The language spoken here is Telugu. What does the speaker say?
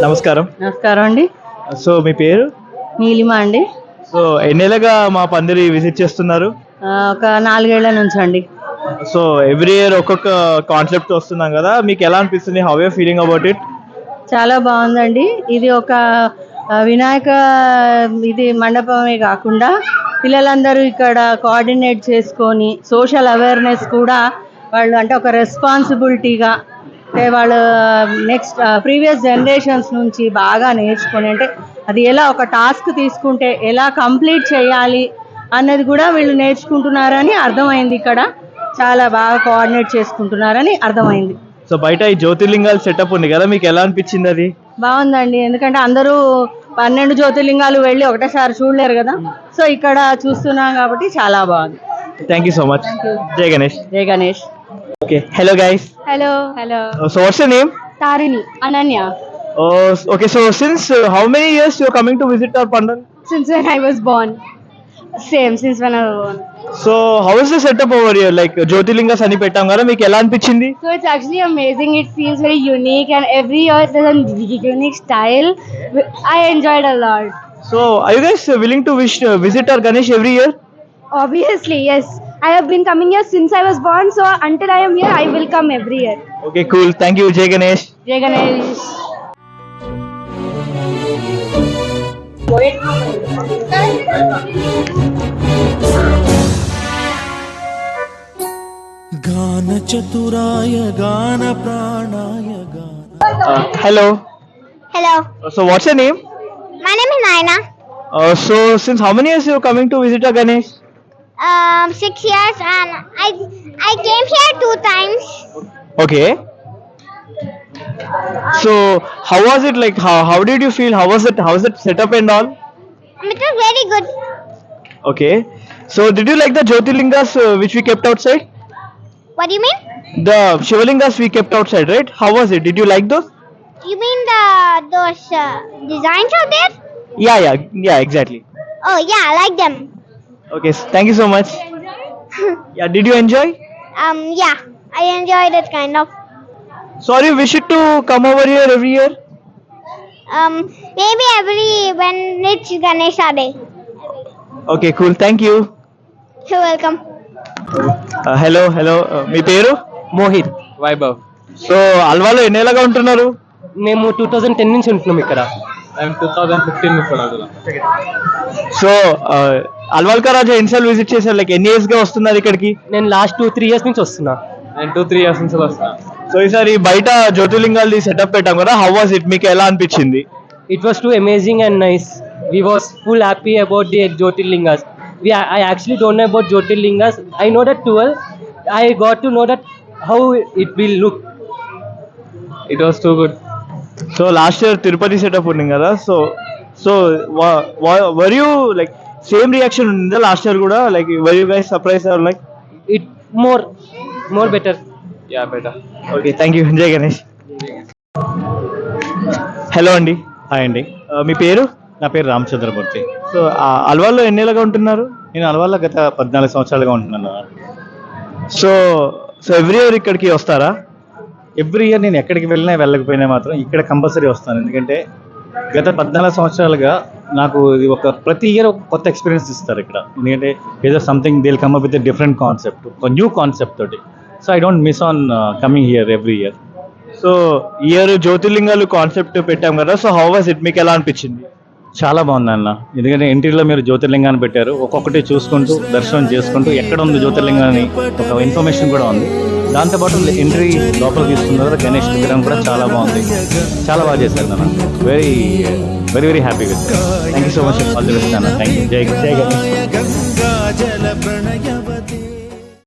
నమస్కారం. నమస్కారం అండి. సో మీ పేరు? నీలిమ అండి. సో ఎన్నేళ్ళగా మా పందిరి విజిట్ చేస్తున్నారు? ఒక 4 ఏళ్ల నుంచి అండి. సో ఎవ్రీ ఇయర్ ఒక్కొక్క కాన్సెప్ట్ వస్తున్నాం కదా, మీకు ఎలా అనిపిస్తుంది? How you feeling about it? చాలా బాగుందండి. ఇది ఒక వినాయక ఇది మండపమే కాకుండా పిల్లలందరూ ఇక్కడ కోఆర్డినేట్ చేసుకొని సోషల్ అవేర్నెస్ కూడా వాళ్ళు అంటే ఒక రెస్పాన్సిబిలిటీగా అంటే వాళ్ళు నెక్స్ట్ ప్రీవియస్ జనరేషన్స్ నుంచి బాగా నేర్చుకొని అంటే అది ఎలా ఒక టాస్క్ తీసుకుంటే ఎలా కంప్లీట్ చేయాలి అన్నది కూడా వీళ్ళు నేర్చుకుంటున్నారని అర్థమైంది. ఇక్కడ చాలా బాగా కోఆర్డినేట్ చేసుకుంటున్నారని అర్థమైంది. సో బయట ఈ జ్యోతిర్లింగాలు సెటప్ ఉంది కదా, మీకు ఎలా అనిపించింది? అది బాగుందండి. ఎందుకంటే అందరూ 12 జ్యోతిర్లింగాలు వెళ్ళి ఒకటేసారి చూడలేరు కదా, సో ఇక్కడ చూస్తున్నాం కాబట్టి చాలా బాగుంది. Thank you so much. జై గణేష్. జై Ganesh. Okay, hello guys. Hello. So what's your name? Tarini, Ananya. Okay, so since how many years you are coming to visit our pandal? Since when I was born. Since when I was born. So how is the setup over here? Like Jyotirlingas ani pettam kada, meeku ela anpichindi? So it's actually amazing. It feels very unique and every year there's a unique style. I enjoyed a lot. So are you guys willing to visit our Ganesh every year? Obviously, yes. I have been coming here since I was born, so until I am here, I will come every year. Okay, cool. Thank you, Jai Ganesh. Jai Ganesh. गान चतुराय गान प्राणाय गान. Hello. Hello, So what's your name? my name is Naina. So since how many years you are coming to visit our Ganesh? 6 years and I came here 2 times. Okay. So how was it like? How did you feel? How was it? How was it set up and all? It was very good. Okay. So did you like the Jyotirlingas which we kept outside? What do you mean? The Shivalingas we kept outside, right? How was it? Did you like those? You mean those designs out there? Yeah, exactly. Oh yeah, I like them. Okay, thank you so much. Yeah, did you enjoy? Yeah, I enjoyed it kind of. So are you wishing to come over here every year? Maybe when it's Ganesha Day. Okay, cool. Thank you. You're welcome. Hello. మీ పేరు? మోహిత్ వైభవ్. సో అల్వాలో ఎన్నేళ్ళగా ఉంటున్నారు? మేము 2010 నుంచి ఉంటున్నాం ఇక్కడ. 2015 నుంచి కూడా. సో అల్వాల్కా రాజా ఎన్నిసార్లు విజిట్ చేశారు? లైక్ ఎన్ని ఇయర్స్ గా వస్తున్నారు ఇక్కడికి? నేను లాస్ట్ 2-3 ఇయర్స్ నుంచి వస్తున్నా. నేను 2-3 ఇయర్స్ నుంచి వస్తున్నా. సో ఈసారి బయట జ్యోతిర్లింగాలు సెటప్ పెట్టాం కదా, హౌ వాస్ ఇట్? మీకు ఎలా అనిపించింది? It was too amazing and nice. We was full happy about the jyotirlingas. I actually don't know about Jyotirlingas. I know that 12. I got to know that how it will look. It was too good. So last year Tirupati setup ఉంది కదా, so were you like same reaction ఉందా లాస్ట్ ఇయర్ కూడా? Like were you guys surprise or like It more better. Yeah, better. Okay, thank you. జై గణేష్. హలో అండి. హాయ్ అండి. మీ పేరు? నా పేరు రామచంద్రమూర్తి. సో అల్వాల్లో ఎన్నేళ్ళగా ఉంటున్నారు? నేను అలవాళ్ళ గత 14 సంవత్సరాలుగా ఉంటున్నాను. సో ఎవ్రీ ఇయర్ ఇక్కడికి వస్తారా? ఎవ్రీ ఇయర్ నేను ఎక్కడికి వెళ్ళినా వెళ్ళకపోయినా మాత్రం ఇక్కడ కంపల్సరీ వస్తాను. ఎందుకంటే గత 14 సంవత్సరాలుగా నాకు ఇది ప్రతి ఇయర్ ఒక కొత్త ఎక్స్పీరియన్స్ ఇస్తారు ఇక్కడ. ఎందుకంటే ఏదో something they will come up with different concept, ఒక న్యూ కాన్సెప్ట్ తోటి. So I don't miss on coming here every year. So year జ్యోతిర్లింగాలు కాన్సెప్ట్ పెట్టాం కదా, సో హౌ వాస్ ఇట్? మీకు ఎలా అనిపించింది? చాలా బాగుంది అన్న. ఎందుకంటే ఎంట్రీలో మీరు జ్యోతిర్లింగాన్ని పెట్టారు, ఒక్కొక్కటి చూసుకుంటూ దర్శనం చేసుకుంటూ ఎక్కడ ఉంది జ్యోతిర్లింగాన్ని ఒక ఇన్ఫర్మేషన్ కూడా ఉంది. దాంతోపాటు ఎంట్రీ లోపల తీసుకున్న తర్వాత గణేష్ విగ్రహం కూడా చాలా బాగుంది. చాలా బాగా చేశారు అన్న. Very very very happy with. Thank you so much. All the best అన్న. Thank you. జై గణేష్.